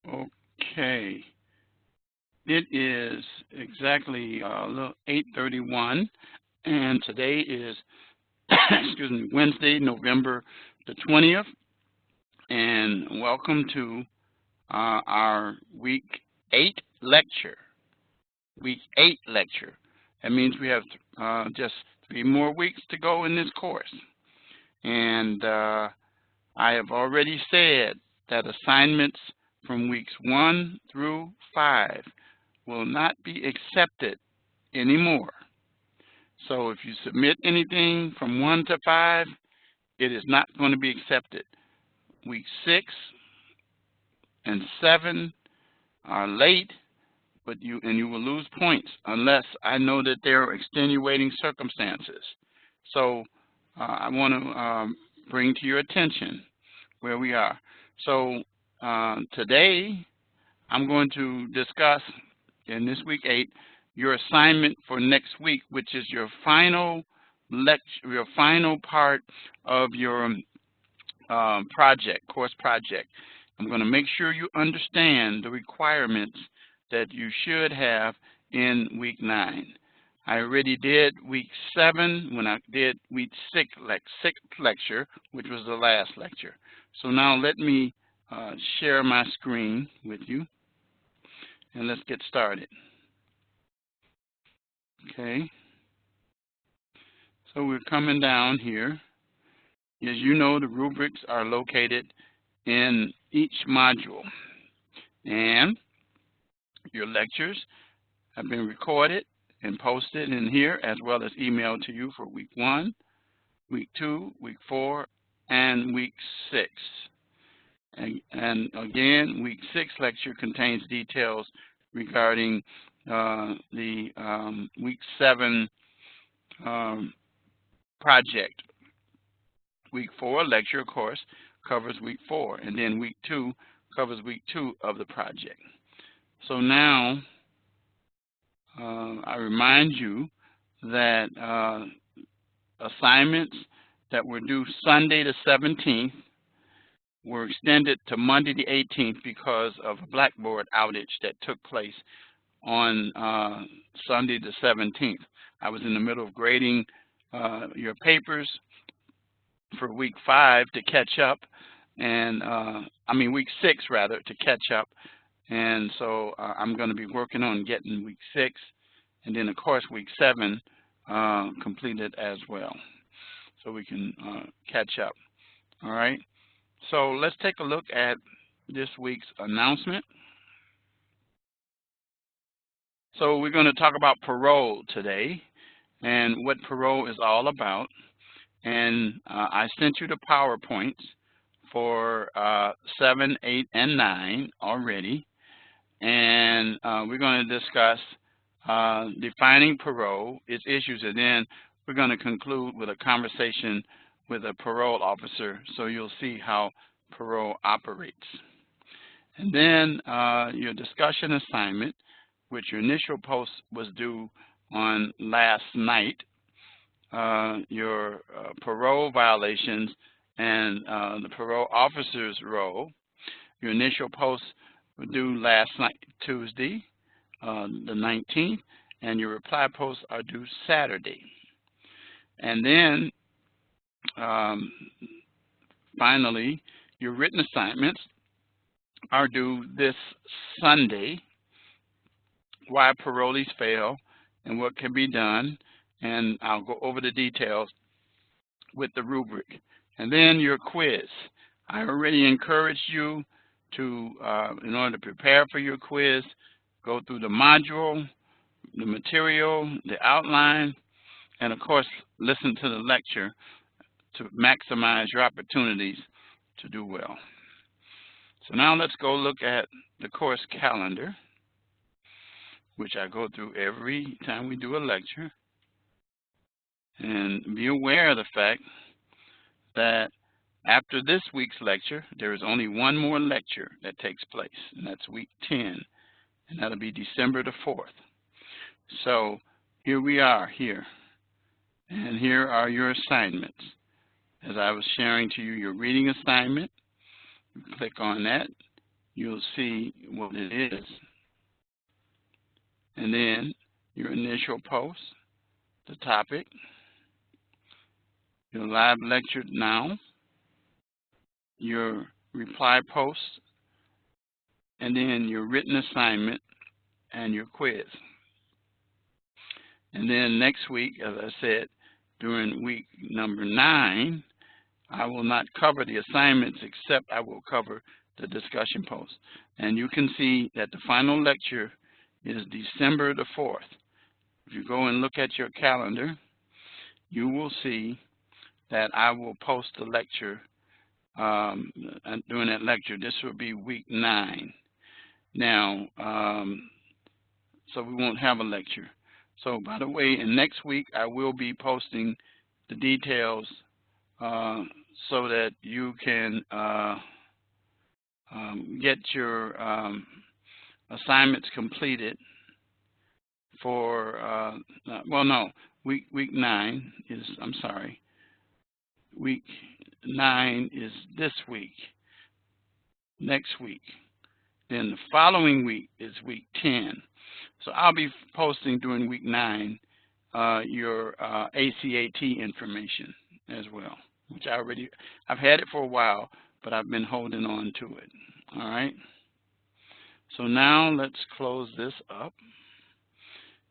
Okay, it is exactly 8:31, and today is excuse me, Wednesday, November the 20th, and welcome to our Week 8 lecture. Week 8 lecture. That means we have just 3 more weeks to go in this course, and I have already said that assignments from weeks 1 through 5 will not be accepted anymore. So if you submit anything from 1 to 5, it is not going to be accepted. Week 6 and 7 are late, but you will lose points unless I know that there are extenuating circumstances. So I want to bring to your attention where we are. So today I'm going to discuss in this week 8 your assignment for next week, which is your final lecture, your final part of your course project. I'm going to make sure you understand the requirements that you should have in week 9. I already did week 7 when I did week 6 lecture, which was the last lecture. So now let me share my screen with you, and let's get started. Okay. So we're coming down here. As you know, the rubrics are located in each module, and your lectures have been recorded and posted in here, as well as emailed to you for week 1, week 2, week 4, and week 6. And again, week 6 lecture contains details regarding the week 7 project. Week 4 lecture, of course, covers week 4, and then week 2 covers week 2 of the project. So now I remind you that assignments that were due Sunday the 17th were extended to Monday the 18th because of a Blackboard outage that took place on Sunday the 17th. I was in the middle of grading your papers for week 5 to catch up, and week 6 rather, to catch up. And so I'm going to be working on getting week 6, and then of course week 7 completed as well, so we can catch up. All right. So let's take a look at this week's announcement. So we're going to talk about parole today and what parole is all about. And I sent you the PowerPoints for 7, 8, and 9 already. And we're going to discuss defining parole, its issues, and then we're going to conclude with a conversation with a parole officer, so you'll see how parole operates. And then your discussion assignment, which your initial post was due on last night, your parole violations and the parole officer's role. Your initial posts were due last night, Tuesday, the 19th, and your reply posts are due Saturday. And then finally, your written assignments are due this Sunday. Why parolees fail and what can be done, and I'll go over the details with the rubric. And then your quiz. I already encouraged you to, in order to prepare for your quiz, go through the module, the material, the outline, and of course listen to the lecture to maximize your opportunities to do well. So now let's go look at the course calendar, which I go through every time we do a lecture. And be aware of the fact that after this week's lecture, there is only one more lecture that takes place, and that's week 10, and that'll be December the 4th. So here we are here, and here are your assignments. As I was sharing to you your reading assignment, you click on that, you'll see what it is. And then your initial post, the topic, your live lecture now, your reply post, and then your written assignment and your quiz. And then next week, as I said, during week number 9, I will not cover the assignments, except I will cover the discussion post. And you can see that the final lecture is December the 4th. If you go and look at your calendar, you will see that I will post the lecture during that lecture. This will be week 9. Now, so we won't have a lecture. So, by the way, in next week I will be posting the details so that you can get your assignments completed for, well, no, week 9 is, I'm sorry, week 9 is this week, next week. Then the following week is week 10. So I'll be posting during week 9 your ACAT information as well, which I've had it for a while, but I've been holding on to it. All right. So now let's close this up,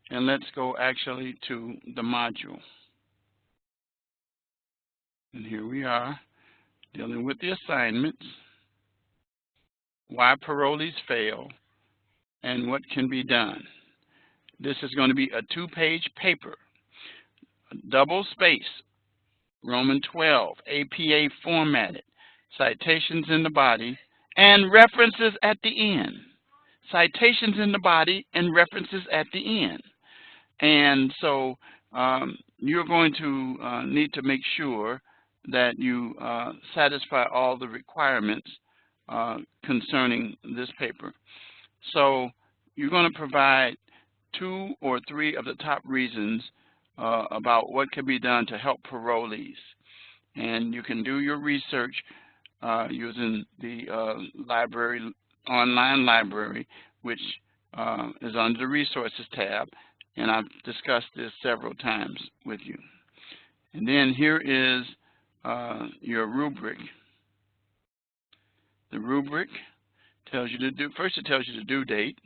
and let's go actually to the module. And here we are dealing with the assignments, why parolees fail, and what can be done. This is going to be a 2-page paper, double space, Roman 12, APA formatted, citations in the body, and references at the end. Citations in the body and references at the end. And so you're going to need to make sure that you satisfy all the requirements concerning this paper. So you're going to provide 2 or 3 of the top reasons about what can be done to help parolees. And you can do your research using the online library, which is under the Resources tab. And I've discussed this several times with you. And then here is your rubric. The rubric tells you to do, first it tells you the due date,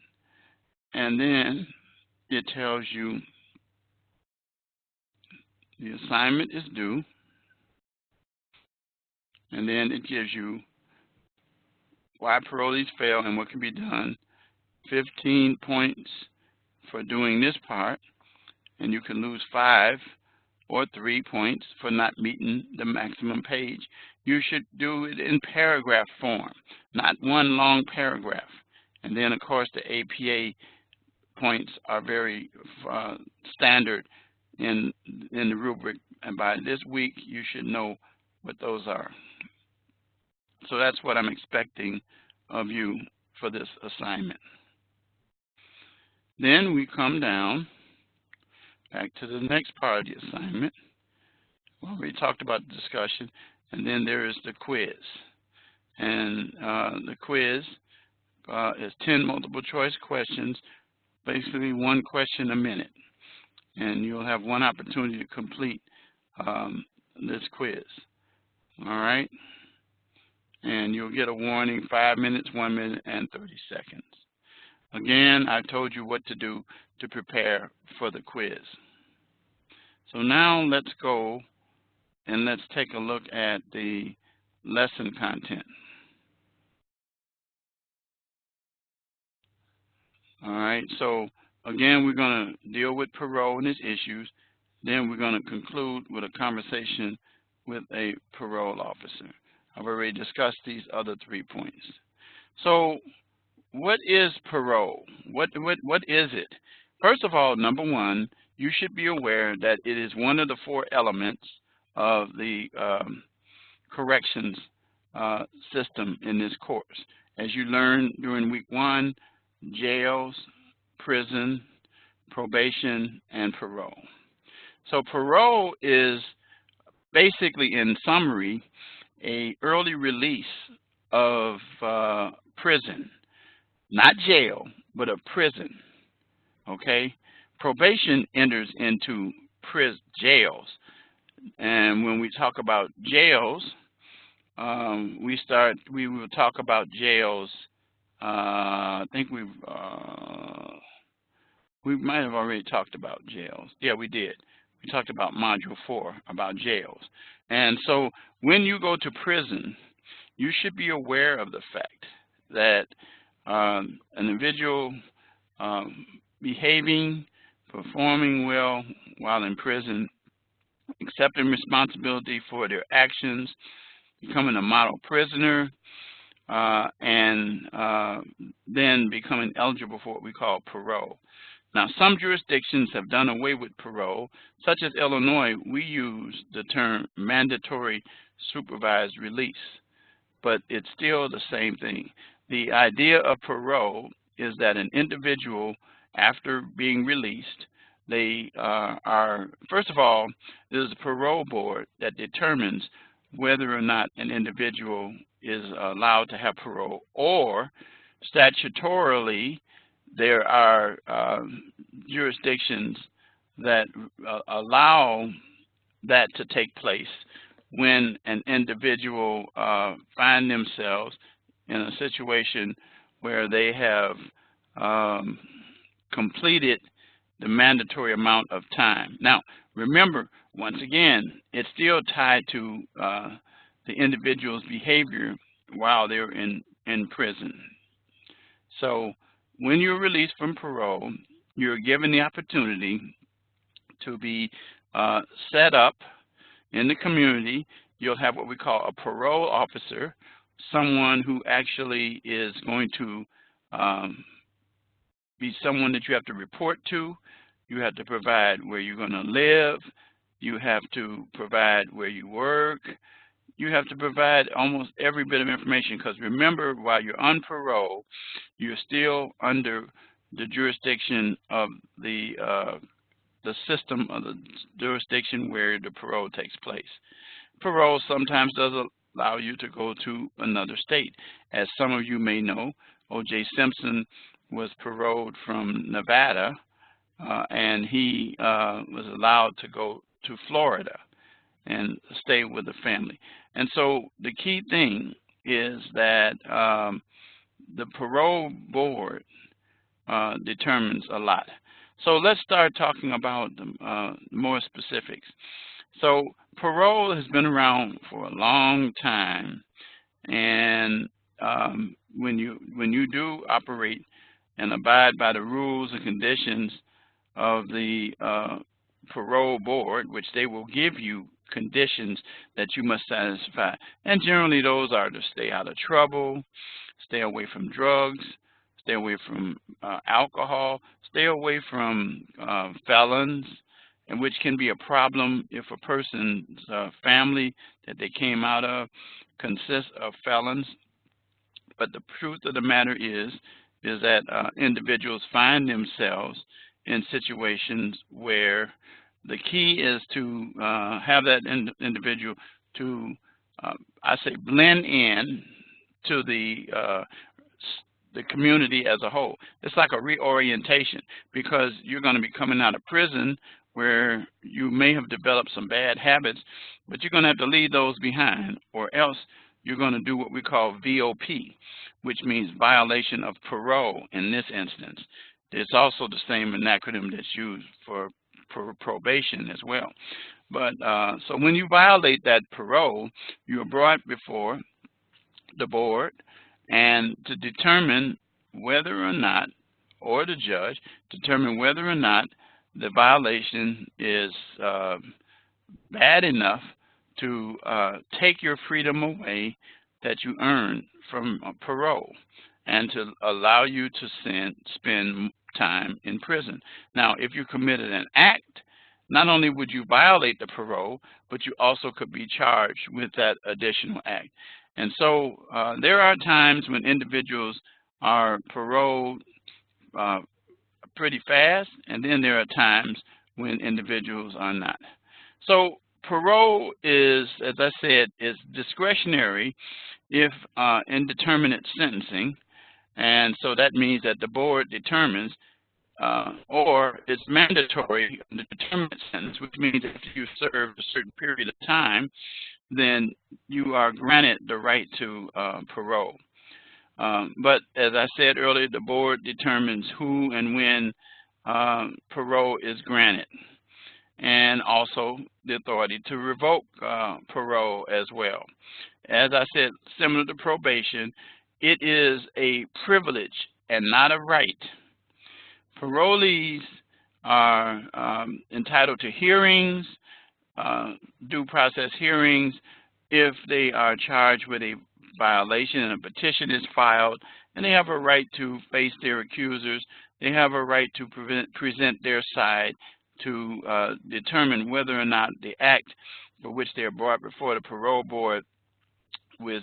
and then it tells you the assignment is due, and then it gives you why parolees fail and what can be done, 15 points for doing this part, and you can lose 5 or 3 points for not meeting the maximum page. You should do it in paragraph form, not one long paragraph. And then, of course, the APA points are very standard in the rubric, and by this week you should know what those are. So that's what I'm expecting of you for this assignment. Then we come down back to the next part of the assignment. Well, we talked about the discussion, and then there is the quiz. And the quiz is 10 multiple choice questions, basically 1 question a minute. And you'll have 1 opportunity to complete this quiz. All right? And you'll get a warning, 5 minutes, 1 minute, and 30 seconds. Again, I told you what to do to prepare for the quiz. So now let's go and let's take a look at the lesson content. All right, so again, we're going to deal with parole and its issues. Then we're going to conclude with a conversation with a parole officer. I've already discussed these other 3 points. So what is parole? What is it? First of all, number 1, you should be aware that it is one of the 4 elements of the corrections system in this course. As you learned during week 1, jails, prison, probation, and parole. So parole is basically, in summary, an early release of prison, not jail, but a prison. Okay, probation enters into jails, and when we talk about jails, we will talk about jails. I think we might have already talked about jails. Yeah, we did. We talked about Module 4 about jails. And so when you go to prison, you should be aware of the fact that an individual behaving, performing well while in prison, accepting responsibility for their actions, becoming a model prisoner, and then becoming eligible for what we call parole. Now, some jurisdictions have done away with parole, such as Illinois. We use the term mandatory supervised release, but it's still the same thing. The idea of parole is that an individual, after being released, they are, first of all, there's a parole board that determines whether or not an individual is allowed to have parole, or statutorily, there are jurisdictions that allow that to take place when an individual find themselves in a situation where they have completed the mandatory amount of time. Now, remember, once again, it's still tied to the individual's behavior while they're in prison. So when you're released from parole, you're given the opportunity to be set up in the community. You'll have what we call a parole officer, someone who actually is going to be someone that you have to report to. You have to provide where you're going to live. You have to provide where you work. You have to provide almost every bit of information, because remember, while you're on parole, you're still under the jurisdiction of the system of the jurisdiction where the parole takes place. Parole sometimes does allow you to go to another state. As some of you may know, O.J. Simpson was paroled from Nevada, and he was allowed to go to Florida and stay with the family. And so the key thing is that the parole board determines a lot. So let's start talking about more specifics. So parole has been around for a long time, and when you do operate and abide by the rules and conditions of the parole board, which they will give you conditions that you must satisfy, and generally those are to stay out of trouble, stay away from drugs, stay away from alcohol, stay away from felons, and which can be a problem if a person's family that they came out of consists of felons. But the truth of the matter is that individuals find themselves in situations where the key is to have that individual to, I say, blend in to the community as a whole. It's like a reorientation, because you're going to be coming out of prison where you may have developed some bad habits, but you're going to have to leave those behind, or else you're going to do what we call VOP, which means violation of parole in this instance. It's also the same acronym that's used for probation as well. But so when you violate that parole, you are brought before the board and to determine whether or not, or the judge, determine whether or not the violation is bad enough to take your freedom away that you earn from parole, and to allow you to spend time in prison. Now, if you committed an act, not only would you violate the parole, but you also could be charged with that additional act. And so there are times when individuals are paroled pretty fast, and then there are times when individuals are not. So parole is, as I said, is discretionary if indeterminate sentencing, And so that means that the board determines, or it's mandatory in the determinate sentence, which means if you serve a certain period of time, then you are granted the right to parole. But as I said earlier, the board determines who and when parole is granted, and also the authority to revoke parole as well. As I said, similar to probation, it is a privilege and not a right. Parolees are entitled to hearings, due process hearings, if they are charged with a violation and a petition is filed, and they have a right to face their accusers. They have a right to present their side to determine whether or not the act for which they are brought before the parole board was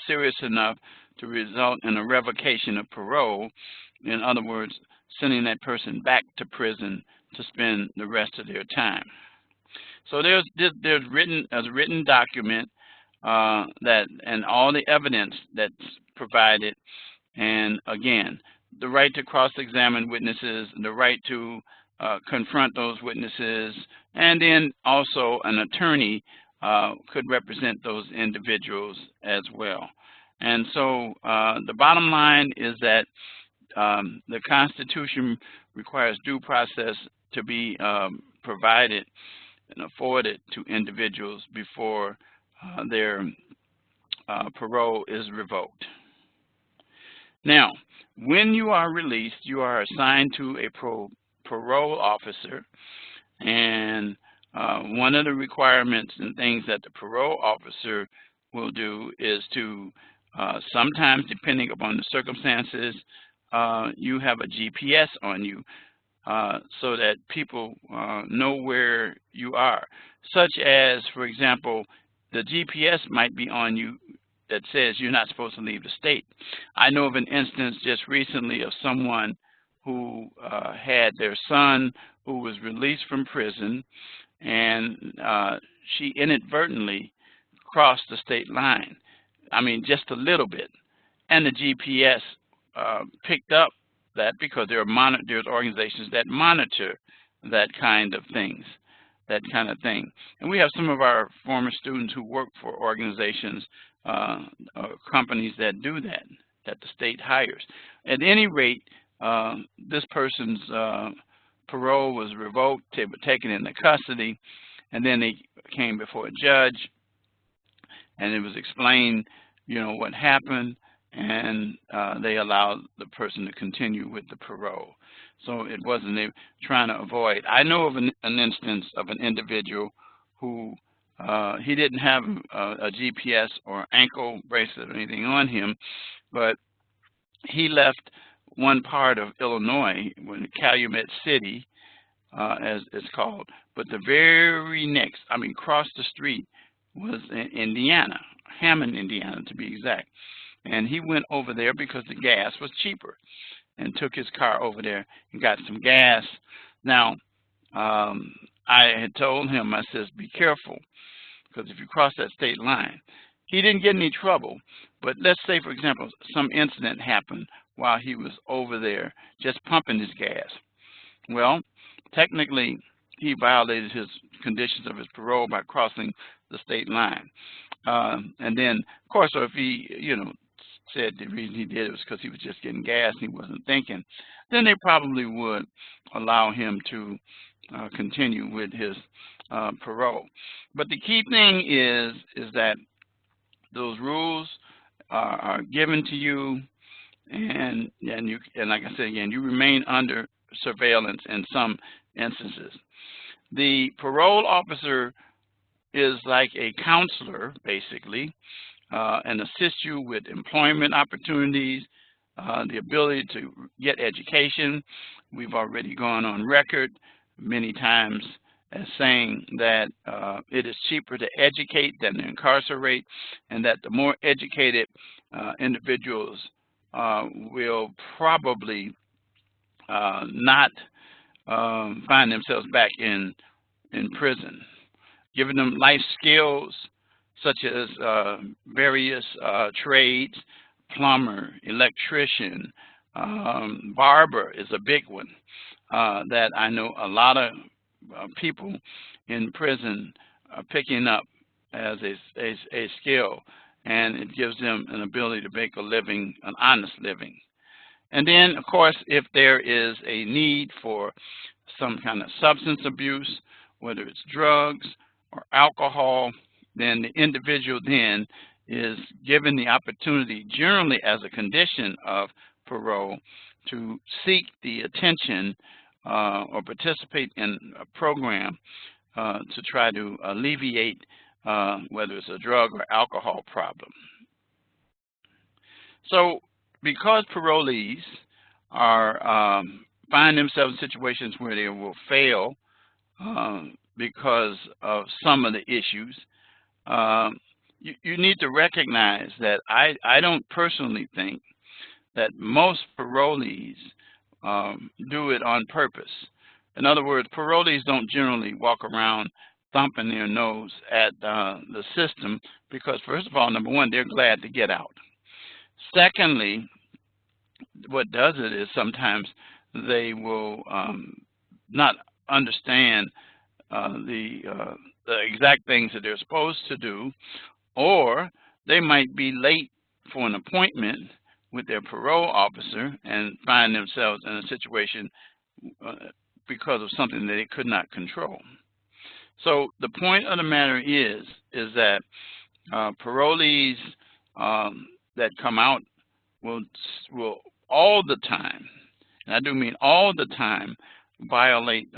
serious enough to result in a revocation of parole. In other words, sending that person back to prison to spend the rest of their time. So there's a written document and all the evidence that's provided, and again, the right to cross-examine witnesses, the right to confront those witnesses, and then also an attorney could represent those individuals as well. And so the bottom line is that the Constitution requires due process to be provided and afforded to individuals before their parole is revoked. Now, when you are released, you are assigned to a parole officer, and one of the requirements and things that the parole officer will do is to sometimes, depending upon the circumstances, you have a GPS on you so that people know where you are. Such as, for example, the GPS might be on you that says you're not supposed to leave the state. I know of an instance just recently of someone who had their son who was released from prison, and she inadvertently crossed the state line. I mean, just a little bit. And the GPS picked up that, because there's organizations that monitor that kind of things, And we have some of our former students who work for organizations, companies that do that the state hires. At any rate, this person's parole was revoked. They were taken into custody, and then they came before a judge, and it was explained, what happened, and they allowed the person to continue with the parole. So it wasn't they trying to avoid. I know of an instance of an individual who he didn't have a GPS or ankle bracelet or anything on him, but he left one part of Illinois, Calumet City, as it's called, but the very next, across the street was in Indiana, Hammond, Indiana, to be exact. And he went over there because the gas was cheaper, and took his car over there and got some gas. Now, I had told him, I says, be careful, because if you cross that state line, he didn't get any trouble. But let's say, for example, some incident happened while he was over there just pumping his gas. Well, technically, he violated his conditions of his parole by crossing the state line. And then, of course, if he, said the reason he did it was because he was just getting gas and he wasn't thinking, then they probably would allow him to continue with his parole. But the key thing is that those rules are given to you, and like I said again, you remain under surveillance in some instances. The parole officer is like a counselor, basically, and assist you with employment opportunities, the ability to get education. We've already gone on record many times as saying that it is cheaper to educate than to incarcerate, and that the more educated individuals will probably not find themselves back in prison. Giving them life skills such as various trades, plumber, electrician, barber is a big one that I know a lot of people in prison are picking up as a skill, and it gives them an ability to make a living, an honest living. And then, of course, if there is a need for some kind of substance abuse, whether it's drugs or alcohol, then the individual then is given the opportunity, generally as a condition of parole, to seek the attention or participate in a program to try to alleviate whether it's a drug or alcohol problem. So because parolees are find themselves in situations where they will fail because of some of the issues, you need to recognize that I don't personally think that most parolees do it on purpose. In other words, parolees don't generally walk around thumping their nose at the system because, first of all, number one, they're glad to get out. Secondly, what does it is sometimes they will not understand the exact things that they're supposed to do, or they might be late for an appointment with their parole officer and find themselves in a situation because of something that they could not control. So the point of the matter is that parolees that come out will all the time, and I do mean all the time, violate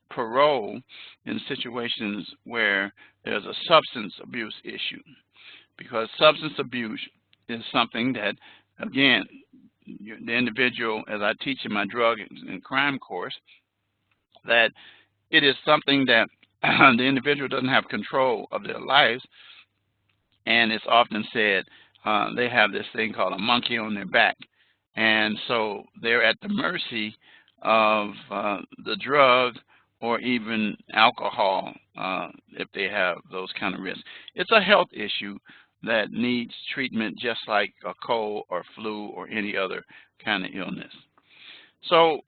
parole in situations where there's a substance abuse issue, because substance abuse is something that, again, the individual, as I teach in my drug and crime course, that it is something that the individual doesn't have control of their lives, and it's often said they have this thing called a monkey on their back, and so they're at the mercy of the drug or even alcohol if they have those kind of risks. It's a health issue that needs treatment just like a cold or flu or any other kind of illness. So,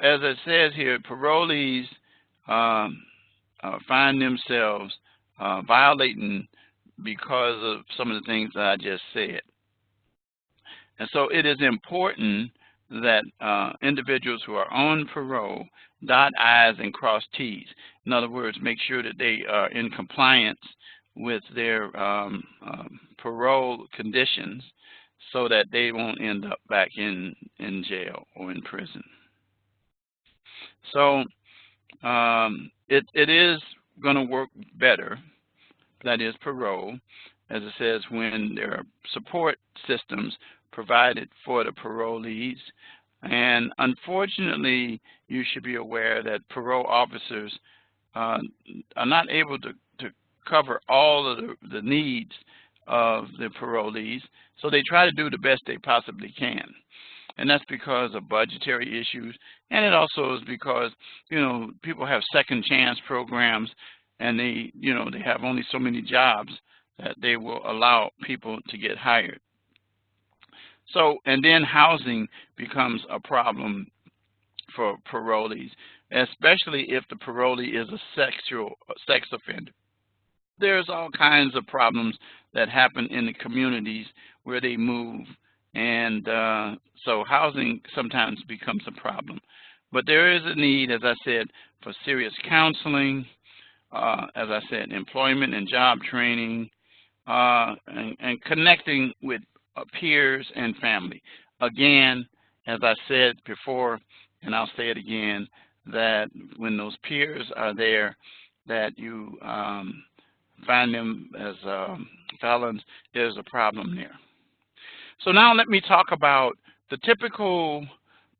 as it says here, parolees find themselves violating because of some of the things that I just said. And so it is important that individuals who are on parole dot I's and cross T's. In other words, make sure that they are in compliance with their parole conditions so that they won't end up back in jail or in prison. So it is going to work better, that is parole, as it says, when there are support systems provided for the parolees. And unfortunately, you should be aware that parole officers are not able to cover all of the needs of the parolees, so they try to do the best they possibly can. And that's because of budgetary issues, and it also is because, you know, people have second chance programs, and they have only so many jobs that they will allow people to get hired. So, and then housing becomes a problem for parolees, especially if the parolee is a sex offender. There's all kinds of problems that happen in the communities where they move, and so housing sometimes becomes a problem. But there is a need, as I said, for serious counseling, as I said, employment and job training, and connecting with peers and family. Again, as I said before, and I'll say it again, that when those peers are there, that you find them as felons, there's a problem there. So now let me talk about the typical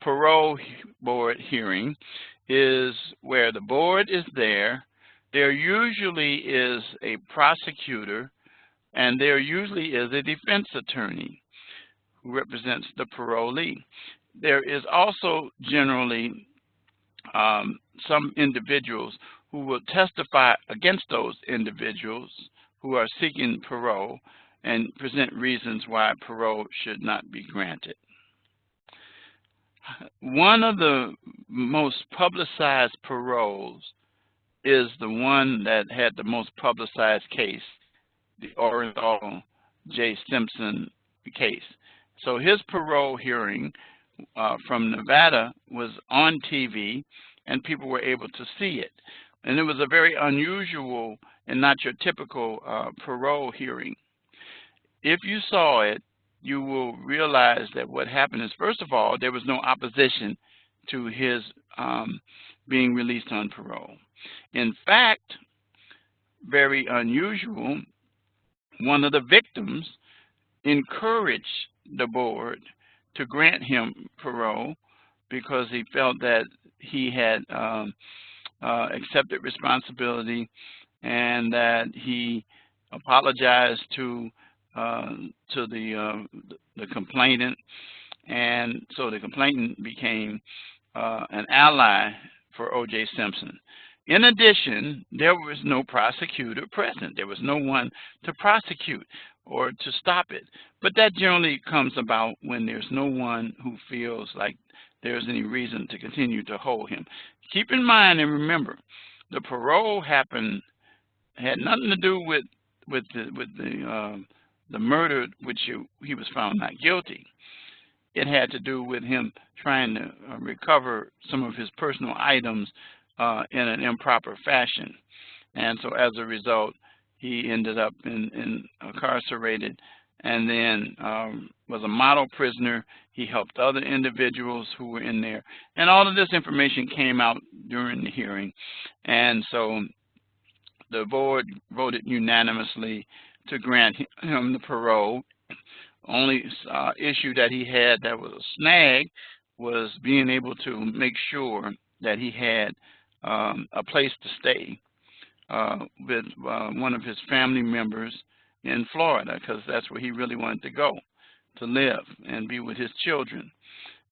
parole board hearing is where the board is there. There usually is a prosecutor, and there usually is a defense attorney who represents the parolee. There is also generally some individuals who will testify against those individuals who are seeking parole, and present reasons why parole should not be granted. One of the most publicized paroles is the one that had the most publicized case, the Orenthal J. Simpson case. So his parole hearing from Nevada was on TV, and people were able to see it. And it was a very unusual and not your typical parole hearing. If you saw it, you will realize that what happened is, first of all, there was no opposition to his being released on parole. In fact, very unusual, one of the victims encouraged the board to grant him parole because he felt that he had accepted responsibility and that he apologized to the complainant, and so the complainant became an ally for O.J. Simpson. In addition, there was no prosecutor present. There was no one to prosecute or to stop it. But that generally comes about when there's no one who feels like there's any reason to continue to hold him. Keep in mind and remember, the parole had nothing to do with the murder which he was found not guilty. It had to do with him trying to recover some of his personal items in an improper fashion. And so as a result, he ended up incarcerated, and then was a model prisoner. He helped other individuals who were in there. And all of this information came out during the hearing. And so the board voted unanimously to grant him the parole. Only issue that he had that was a snag was being able to make sure that he had a place to stay with one of his family members in Florida, because that's where he really wanted to go to live and be with his children.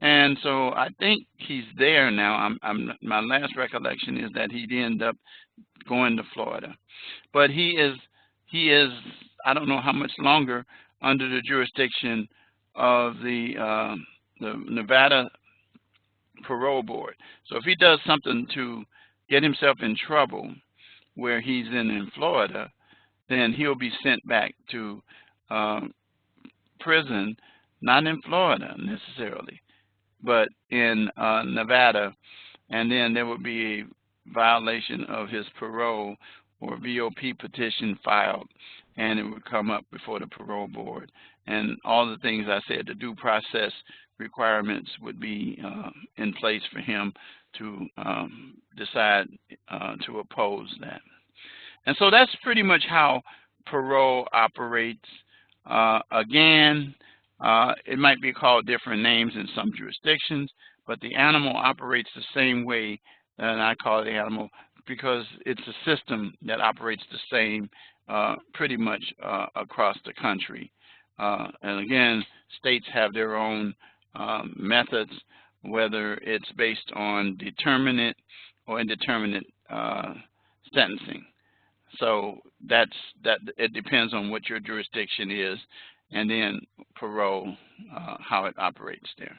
And so I think he's there now. My last recollection is that he ended up going to Florida, but he is I don't know how much longer under the jurisdiction of the Nevada Parole Board. So if he does something to get himself in trouble where he's in Florida, then he'll be sent back to prison, not in Florida necessarily, but in Nevada, and then there would be a violation of his parole or VOP petition filed, and it would come up before the parole board. And all the things I said, the due process requirements would be in place for him to decide to oppose that. And so that's pretty much how parole operates. Again, it might be called different names in some jurisdictions, but the animal operates the same way, and I call it the animal because it's a system that operates the same pretty much across the country. And again, states have their own methods, whether it's based on determinate or indeterminate sentencing. So that it depends on what your jurisdiction is, and then parole, how it operates there.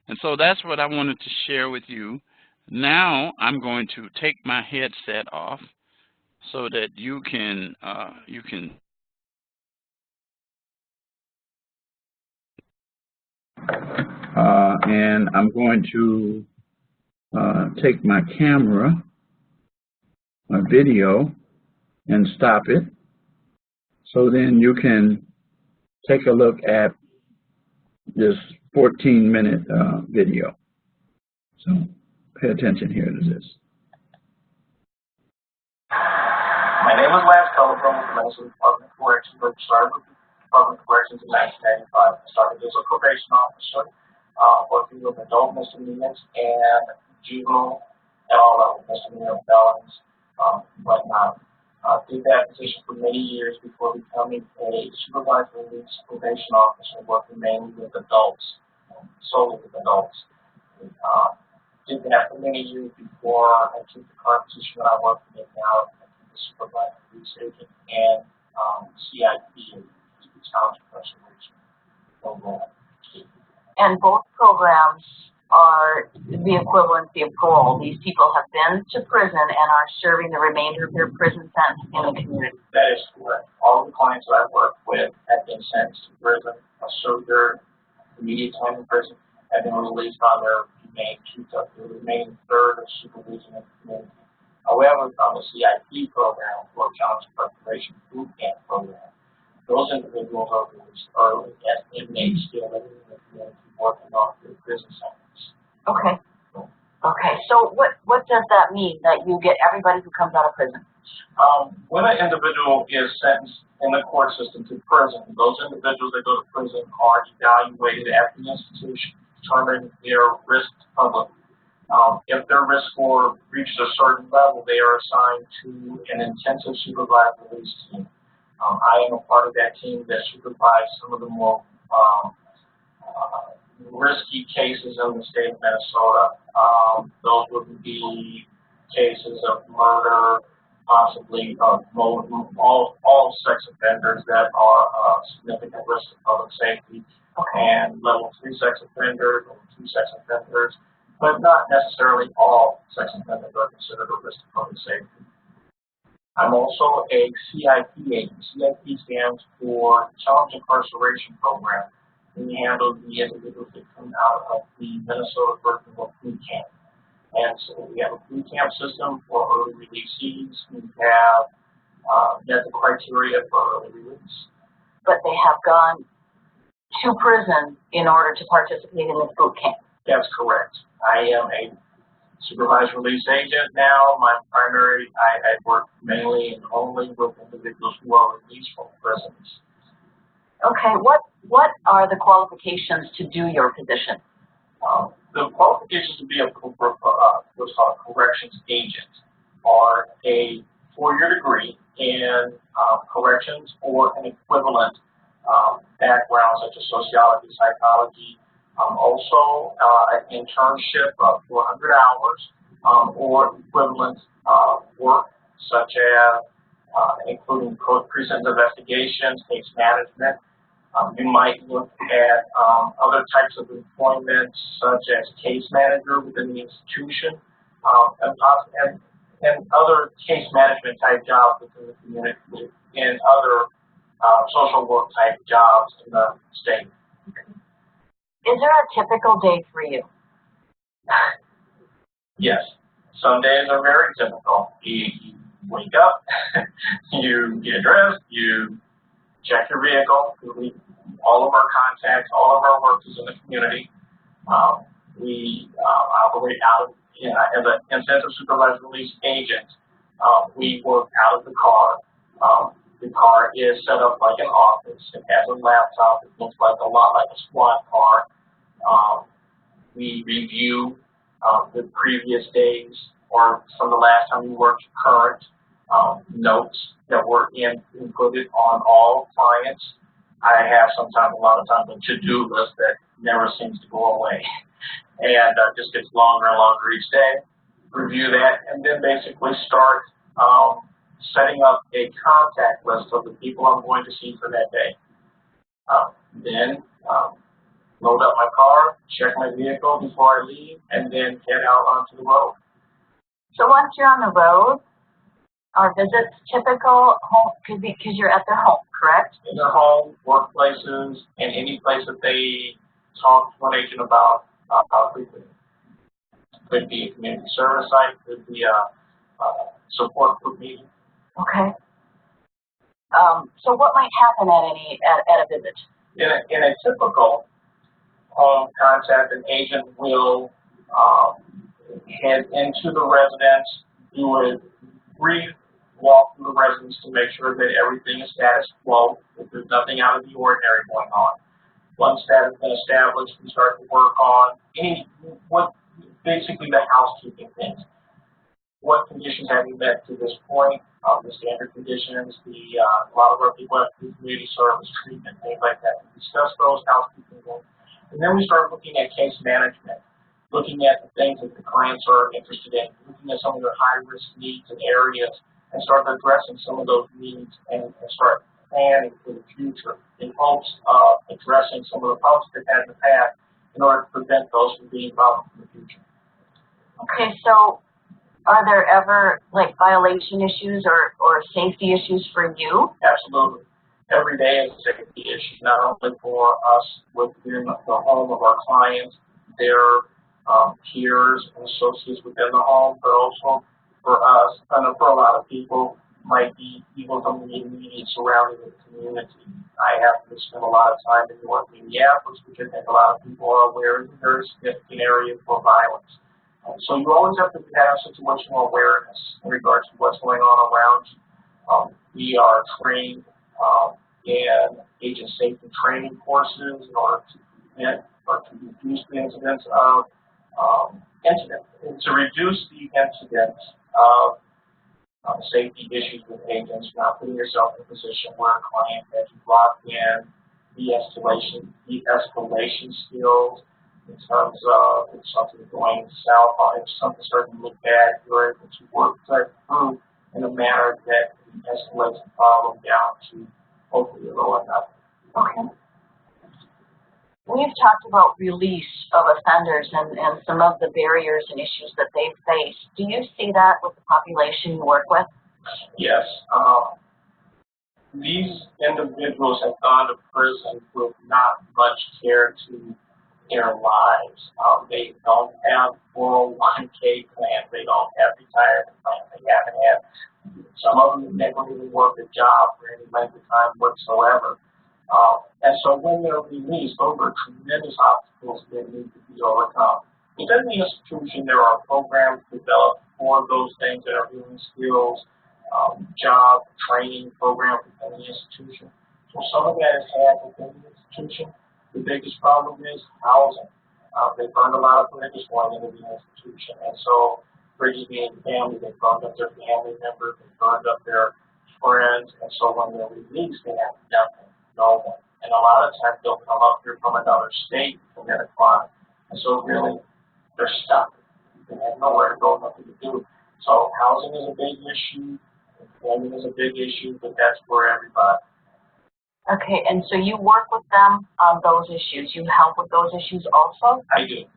And so that's what I wanted to share with you. Now I'm going to take my headset off so that you can and I'm going to take my camera, my video, and stop it, so then you can take a look at this 14-minute video. So pay attention here to this. My name is Lance Cullivan with the Minnesota Department of Corrections. I started with the Department of Corrections in 1995. I started as a probation officer, working with adult misdemeanors and juvenile and all level misdemeanor felons, whatnot. Did that position for many years before becoming a supervisory release probation officer, working mainly with adults, solely with adults. Did that for many years before I took the current position that I'm working in now, the supervisory release agent. And CIP, challenge incarceration program. And both programs are the equivalency of parole. These people have been to prison and are serving the remainder of their prison sentence in the community. That is correct. All of the clients that I've worked with have been sentenced to prison, served their immediate time in prison, and then released on their remaining third of supervision in the community. However, on the CIP program, or Challenge Preparation Boot Camp program, those individuals are released early as inmates still living in the community working off their prison sentence. Okay. Okay. So what does that mean, that you get everybody who comes out of prison? When an individual is sentenced in the court system to prison, those individuals that go to prison are evaluated at the institution, determining their risk to public. If their risk score reaches a certain level, they are assigned to an intensive supervised release team. I am a part of that team that supervises some of the more risky cases in the state of Minnesota. Those would be cases of murder, possibly all sex offenders that are significant risk to public safety, and level 3 sex offenders, level 2 sex offenders, but not necessarily all sex offenders are considered a risk to public safety. I'm also a CIP agent. CIP stands for Challenge Incarceration Program. We handle the individuals that come out of the Minnesota Virtual Boot Camp. And so we have a boot camp system for early releasees. We have met the criteria for early release. But they have gone to prison in order to participate in this boot camp. That's correct. I am a supervised release agent now. My primary, I work mainly and only with individuals who are released from prisons. Okay, what are the qualifications to do your position? The qualifications to be a what's called a corrections agent are a 4-year degree in corrections or an equivalent background such as sociology, psychology, also an internship up to 100 hours or equivalent work such as including pre-sentence investigations, case management. You might look at other types of employment such as case manager within the institution and other case management type jobs within the community and other social work type jobs in the state. Is there a typical day for you? Yes. Some days are very typical. You wake up, you get dressed, you check your vehicle. All of our contacts, all of our work is in the community. We operate out of, as an incentive supervised release agent, we work out of the car. The car is set up like an office. It has a laptop. It looks like a lot like a squad car. We review the previous days or from the last time we worked current notes that were inputted on all clients. I have sometimes, a lot of times, a to-do list that never seems to go away. And just gets longer and longer each day. Review that, and then basically start setting up a contact list of the people I'm going to see for that day. Then load up my car, check my vehicle before I leave, and then head out onto the road. So once you're on the road, are visits typical home, because you're at their home, correct? In their home, workplaces, and any place that they talk to an agent about frequently. Could be a community service site, could be a support group meeting. Okay. So what might happen at a visit? In a typical home contact, an agent will head into the residence, do a brief walk through the residence to make sure that everything is status quo, that there's nothing out of the ordinary going on. Once that has been established, we start to work on basically the housekeeping things. What conditions have you met to this point? The standard conditions, a lot of our people have community service treatment, things like that. We discuss those housekeeping things. And then we start looking at case management, looking at the things that the clients are interested in, looking at some of their high-risk needs and areas, and start addressing some of those needs and start planning for the future in hopes of addressing some of the problems they've had in the past in order to prevent those from being problems in the future. Okay, so are there ever like violation issues or safety issues for you? Absolutely. Every day is a safety issue, not only for us within the home of our clients, their peers and associates within the home, but also for us, and for a lot of people, might be people from the immediate surrounding of the community. I happen to spend a lot of time in North Minneapolis, which I think a lot of people are aware is a very significant area for violence. So you always have to have situational awareness in regards to what's going on around you. We are trained in agent safety training courses in order to prevent or to reduce the incidence of incidents, and to reduce the incidence of safety issues with agents, not putting yourself in a position where a client has you locked in, de-escalation skills in terms of if something is going south, if something's starting to look bad, you're able to work that through in a manner that escalates the problem down to hopefully a lower level. Okay. We've talked about release of offenders and some of the barriers and issues that they face. Do you see that with the population you work with? Yes. These individuals have gone to prison with not much care to their lives. They don't have 401k plans. They don't have retirement plans. They haven't had, some of them never even worked a job for any length of time whatsoever. And so when they're released, those are tremendous obstacles that need to be overcome. Within the institution, there are programs developed for those things that are human skills, job training programs within the institution. So some of that is had within the institution. The biggest problem is housing. They burned a lot of bridges going into the institution. And so bridges being family, they burned up their family members, they burned up their friends. And so when they're released, they have nothing. No one. And a lot of times they'll come up here from another state to commit a crime. And so really, they're stuck. They have nowhere to go, nothing to do. So housing is a big issue, employment is a big issue, but that's for everybody. Okay, and so you work with them on those issues. You help with those issues also? I do.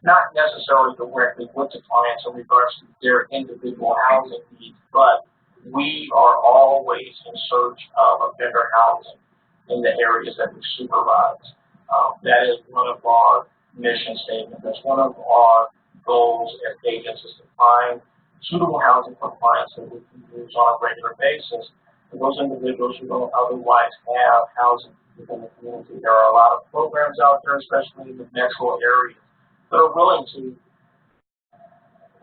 Not necessarily directly with the clients in regards to their individual housing needs, but we are always in search of offender housing in the areas that we supervise. That is one of our mission statements. That's one of our goals as agents is to find suitable housing for clients that we can use on a regular basis. For those individuals who don't otherwise have housing within the community, there are a lot of programs out there, especially in the metro areas, that are willing to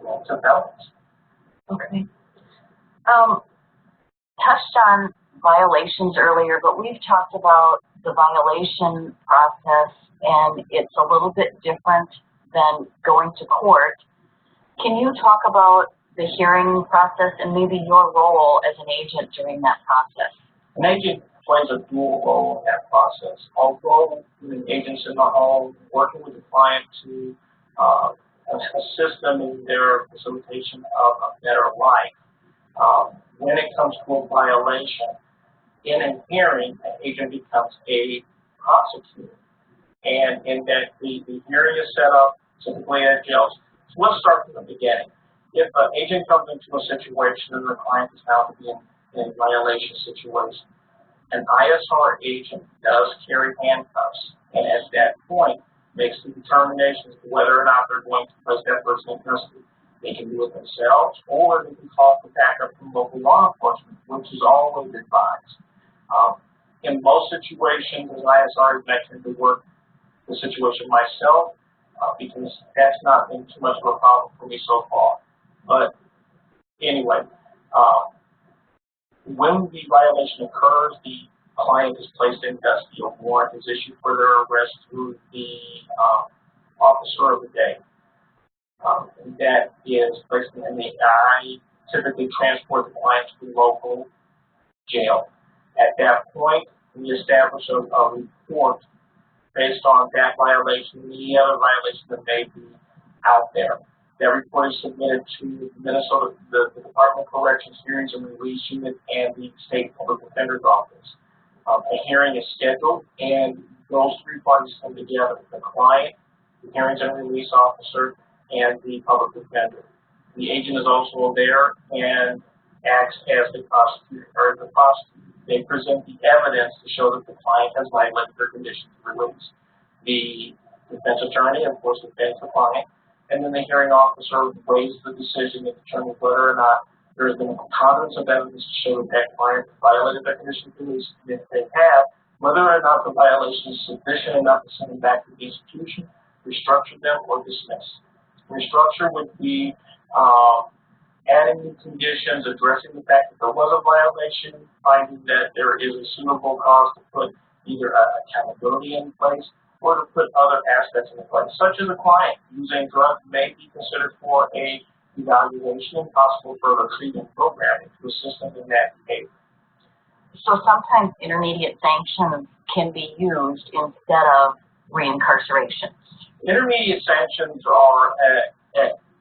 help us. Okay. Touched on violations earlier, but we've talked about the violation process, and it's a little bit different than going to court. Can you talk about the hearing process and maybe your role as an agent during that process? An agent plays a dual role in that process. Although agents in the home working with the client to assist them in their facilitation of a better life. When it comes to a violation, in a hearing, an agent becomes a prosecutor. And in that the hearing is set up typically at jails. So let's start from the beginning. If an agent comes into a situation and the client is found to be in a violation situation, an ISR agent does carry handcuffs, and at that point makes the determination as to whether or not they're going to place that person in custody. They can do it themselves, or they can call for backup from local law enforcement, which is always advised. In most situations, as ISR, I tend to work the situation myself because that's not been too much of a problem for me so far. But anyway, when the violation occurs, the client is placed in custody. A warrant is issued for their arrest through the officer of the day. And that is placed in the I typically transport the client to the local jail. At that point, we establish a report based on that violation and any other violation that may be out there. That report is submitted to Minnesota, the Department of Corrections Hearings and Release Unit and the State Public Defender's Office. A hearing is scheduled, and those three parties come together: the client, the hearings and release officer, and the public defender. The agent is also there and acts as the prosecutor or the prosecutor. They present the evidence to show that the client has violated their conditions of release. The defense attorney, of course, defends the client, and then the hearing officer weighs the decision and determines whether or not there has been a preponderance of evidence to show that that client violated their conditions of release. And if they have, whether or not the violation is sufficient enough to send them back to the institution, restructure them, or dismiss. Restructure would be adding new conditions, addressing the fact that there was a violation, finding that there is a suitable cause to put either accountability in place or to put other aspects in place, such as a client using drugs may be considered for a evaluation and possible further treatment programming to assist them in that behavior. So sometimes intermediate sanctions can be used instead of reincarceration. Intermediate sanctions are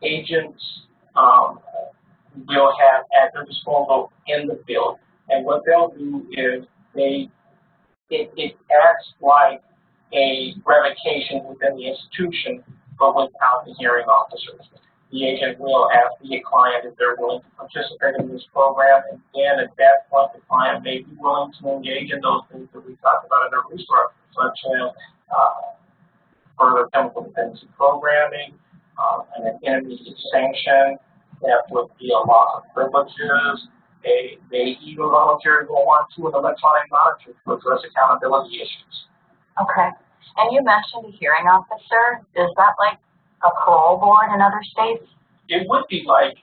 agents will have at their disposal in the field, and what they'll do is it acts like a revocation within the institution, but without the hearing officers. The agent will ask the client if they're willing to participate in this program, and then at that point, the client may be willing to engage in those things that we talked about in our restructure, such as further chemical dependency programming, and an intermediate sanction that would be a loss of privileges. They even voluntarily go on to an electronic monitor to address accountability issues. Okay. And you mentioned a hearing officer. Is that like a parole board in other states? It would be like,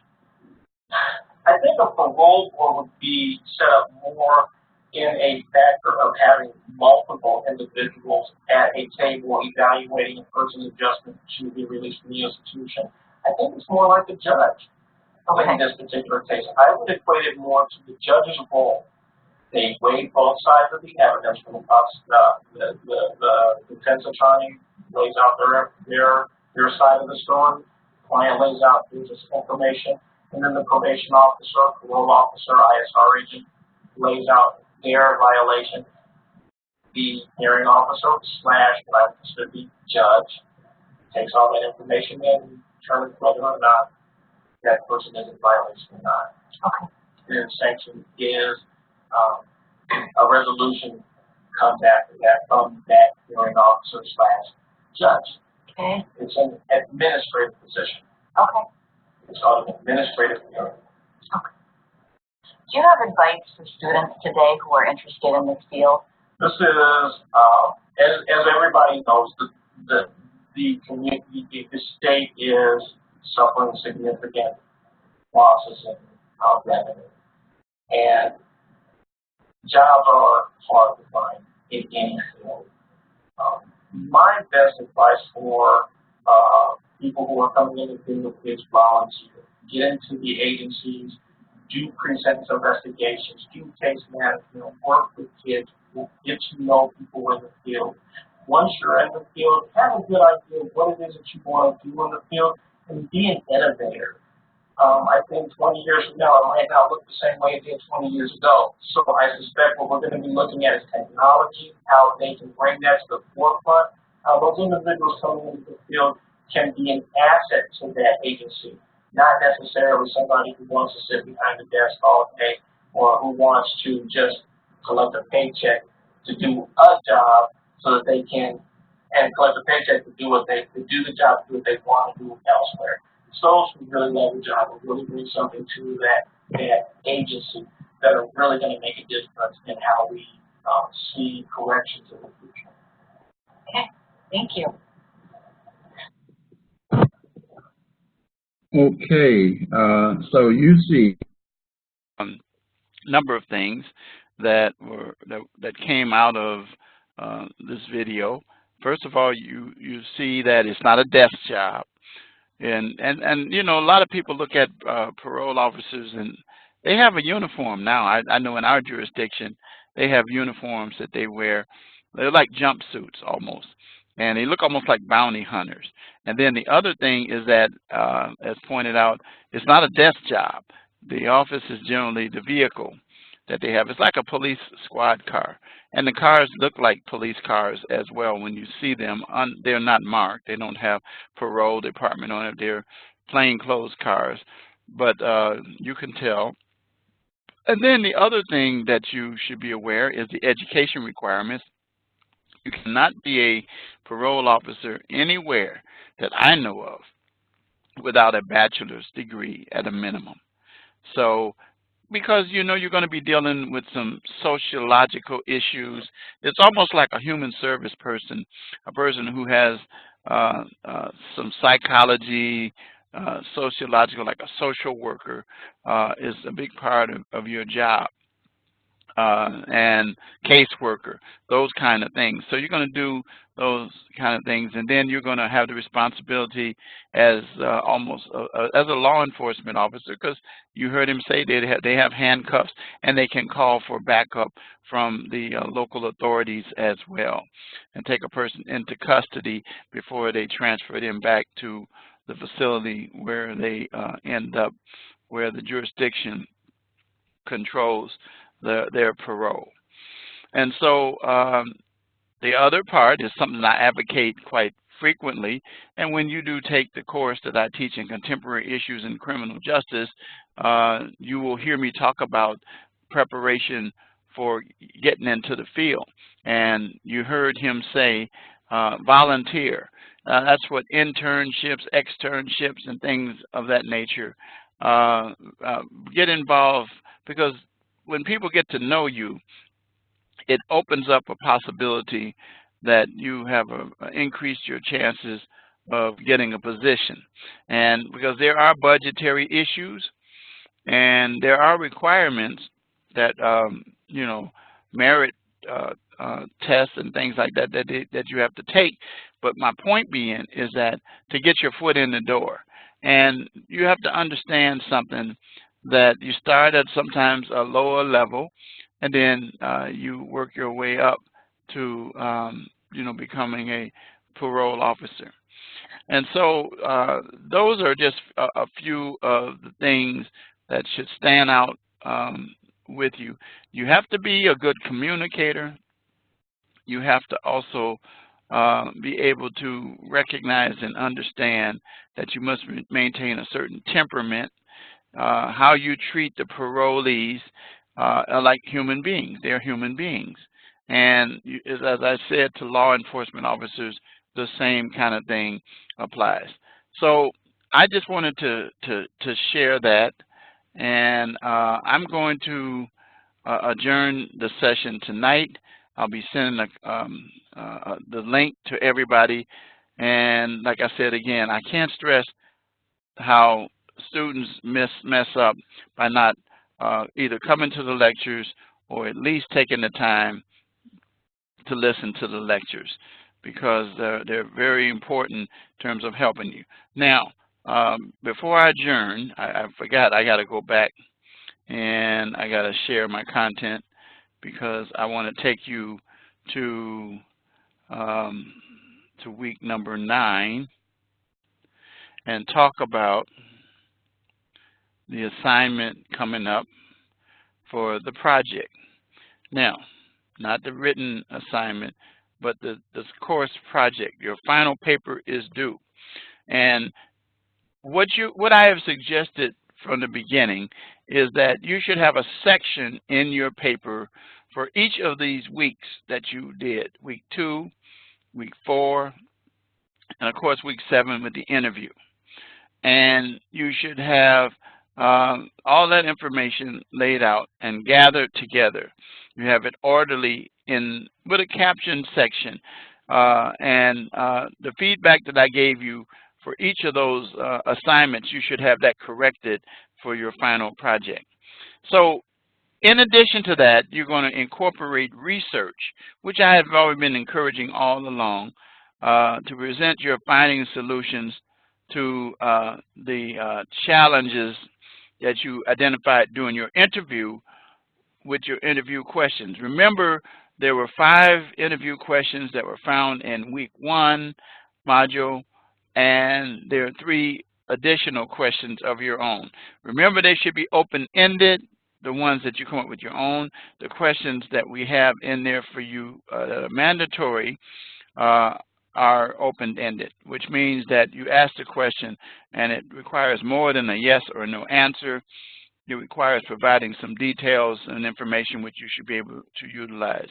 I think a parole board would be set up more in a factor of having multiple individuals at a table evaluating a person's adjustment to be released from the institution. I think it's more like a judge in this particular case. I would equate it more to the judge's role. They weigh both sides of the evidence from the defense attorney lays out their side of the story, the client lays out his information, and then the probation officer, parole officer, ISR agent lays out their violation. The hearing officer / what I would consider the judge takes all that information in and determines whether or not that person is in violation or not. Okay. The sanction is a resolution comes after that from that hearing officer / judge. Okay. It's an administrative position. Okay. It's called an administrative hearing. Okay. Do you have advice for students today who are interested in this field? This is, as everybody knows, the state is suffering significant losses in revenue, and jobs are hard to find in any field. My best advice for people who are coming into the field is volunteer. Get into the agencies, do pre-sentence investigations, do case management, work with kids, get to know people in the field. Once you're in the field, have a good idea of what it is that you want to do in the field, and be an innovator. I think 20 years from now, it might not look the same way it did 20 years ago. So I suspect what we're going to be looking at is technology, how they can bring that to the forefront. Those individuals coming into the field can be an asset to that agency, not necessarily somebody who wants to sit behind the desk all day or who wants to just collect a paycheck to do a job so that they can, and collect a paycheck to do the job to do what they want to do elsewhere. It's those who really love the job and really bring something to that agency that are really going to make a difference in how we see corrections in the future. Okay, thank you. Okay, so you see number of things that came out of this video. First of all, you see that it's not a desk job, and you know, a lot of people look at parole officers and they have a uniform now. I know in our jurisdiction they have uniforms that they wear. They're like jumpsuits almost, and they look almost like bounty hunters. And then the other thing is that, as pointed out, it's not a desk job. The office is generally the vehicle that they have. It's like a police squad car. And the cars look like police cars as well when you see them. They're not marked. They don't have parole department on it. They're plainclothes cars. But you can tell. And then the other thing that you should be aware is the education requirements. You cannot be a parole officer anywhere that I know of without a bachelor's degree at a minimum. So, because you know you're going to be dealing with some sociological issues, it's almost like a human service person, a person who has some psychology, sociological, like a social worker, is a big part of your job. And caseworker, those kind of things. So you're going to do those kind of things, and then you're going to have the responsibility as almost as a law enforcement officer, because you heard him say they have handcuffs, and they can call for backup from the local authorities as well, and take a person into custody before they transfer them back to the facility where they end up, where the jurisdiction controls their parole. And so the other part is something I advocate quite frequently, and when you do take the course that I teach in Contemporary Issues in Criminal Justice, you will hear me talk about preparation for getting into the field. And you heard him say volunteer. That's what internships, externships, and things of that nature get involved, because when people get to know you, it opens up a possibility that you have increased your chances of getting a position. And because there are budgetary issues, and there are requirements that you know, merit tests and things like that that you have to take. But my point being is that to get your foot in the door, and you have to understand something, that you start at sometimes a lower level, and then you work your way up to you know, becoming a parole officer. And so those are just a few of the things that should stand out with you. You have to be a good communicator. You have to also be able to recognize and understand that you must maintain a certain temperament. How you treat the parolees are like human beings. They're human beings. And as I said, to law enforcement officers, the same kind of thing applies. So I just wanted to share that, and I'm going to adjourn the session tonight. I'll be sending the link to everybody. And like I said again, I can't stress how students mess up by not either coming to the lectures or at least taking the time to listen to the lectures, because they're very important in terms of helping you. Now, before I adjourn, I forgot I got to go back and I got to share my content, because I want to take you to week number 9 and talk about the assignment coming up for the project. Now, not the written assignment, but the course project. Your final paper is due. And what I have suggested from the beginning is that you should have a section in your paper for each of these weeks that you did. Week 2, week 4, and of course week 7 with the interview. And you should have all that information laid out and gathered together. You have it orderly with a caption section. And the feedback that I gave you for each of those assignments, you should have that corrected for your final project. So in addition to that, you're going to incorporate research, which I have always been encouraging all along, to present your findings and solutions to the challenges that you identified during your interview with your interview questions. Remember there were 5 interview questions that were found in week 1 module, and there are 3 additional questions of your own. Remember, they should be open-ended, the ones that you come up with your own. The questions that we have in there for you that are mandatory are open-ended, which means that you ask the question and it requires more than a yes or no answer. It requires providing some details and information which you should be able to utilize.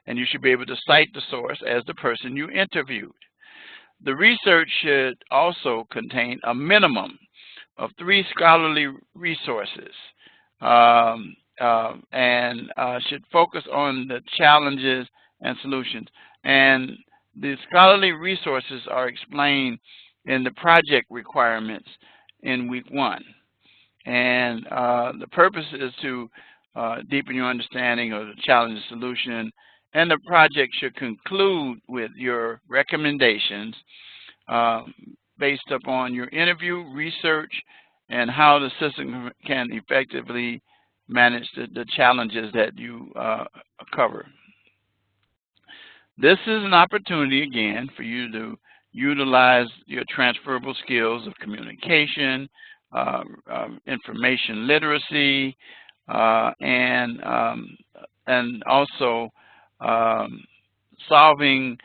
And you should be able to cite the source as the person you interviewed. The research should also contain a minimum of 3 scholarly resources and should focus on the challenges and solutions. And the scholarly resources are explained in the project requirements in week 1. And the purpose is to deepen your understanding of the challenge and solution, and the project should conclude with your recommendations based upon your interview, research, and how the system can effectively manage the challenges that you cover. This is an opportunity, again, for you to utilize your transferable skills of communication, information literacy, and also solving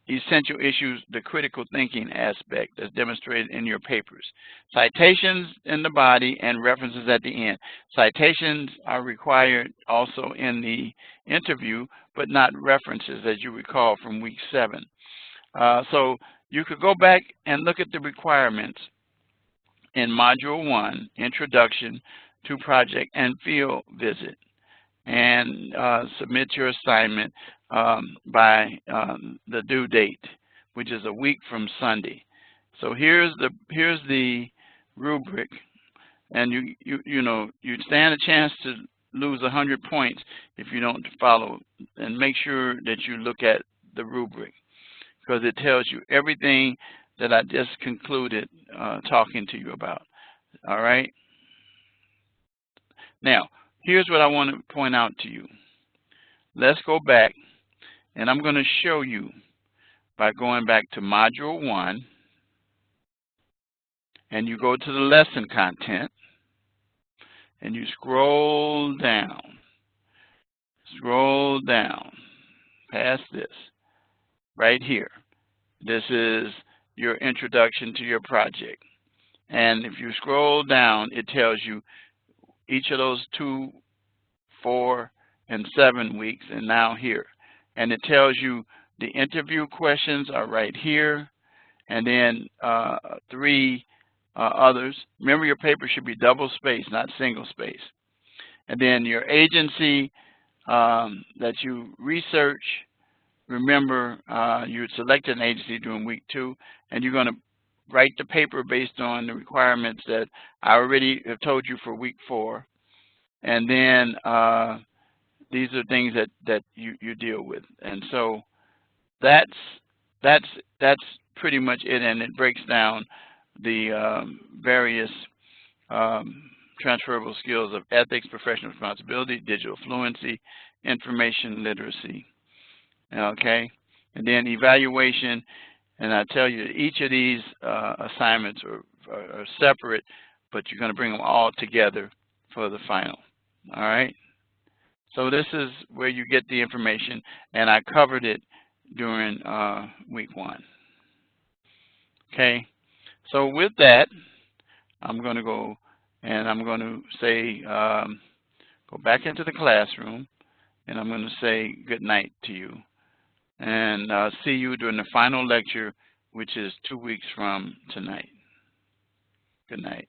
essential issues, the critical thinking aspect that's demonstrated in your papers. Citations in the body and references at the end. Citations are required also in the interview, but not references, as you recall from week 7. So you could go back and look at the requirements in Module 1, Introduction to Project and Field Visit, and submit your assignment by the due date, which is a week from Sunday. So here's the rubric, and you stand a chance to lose 100 points if you don't follow. And make sure that you look at the rubric, because it tells you everything that I just concluded talking to you about. All right. Now, here's what I want to point out to you. Let's go back, and I'm going to show you by going back to Module 1, and you go to the lesson content, and you scroll down past this, right here. This is your introduction to your project. And if you scroll down, it tells you each of those 2, 4, and 7 weeks, and now here. And it tells you the interview questions are right here, and then 3 others. Remember, your paper should be double spaced, not single spaced. And then your agency that you research. Remember, you selected an agency during week 2, and you're going to write the paper based on the requirements that I already have told you for week 4. And then these are things that you deal with. And so that's pretty much it, and it breaks down the various transferable skills of ethics, professional responsibility, digital fluency, information literacy. Okay, and then evaluation, and I tell you each of these assignments are separate, but you're going to bring them all together for the final. All right, so this is where you get the information, and I covered it during week 1. Okay, so with that, I'm going to go and I'm going to say go back into the classroom, and I'm going to say good night to you. And see you during the final lecture, which is 2 weeks from tonight. Good night.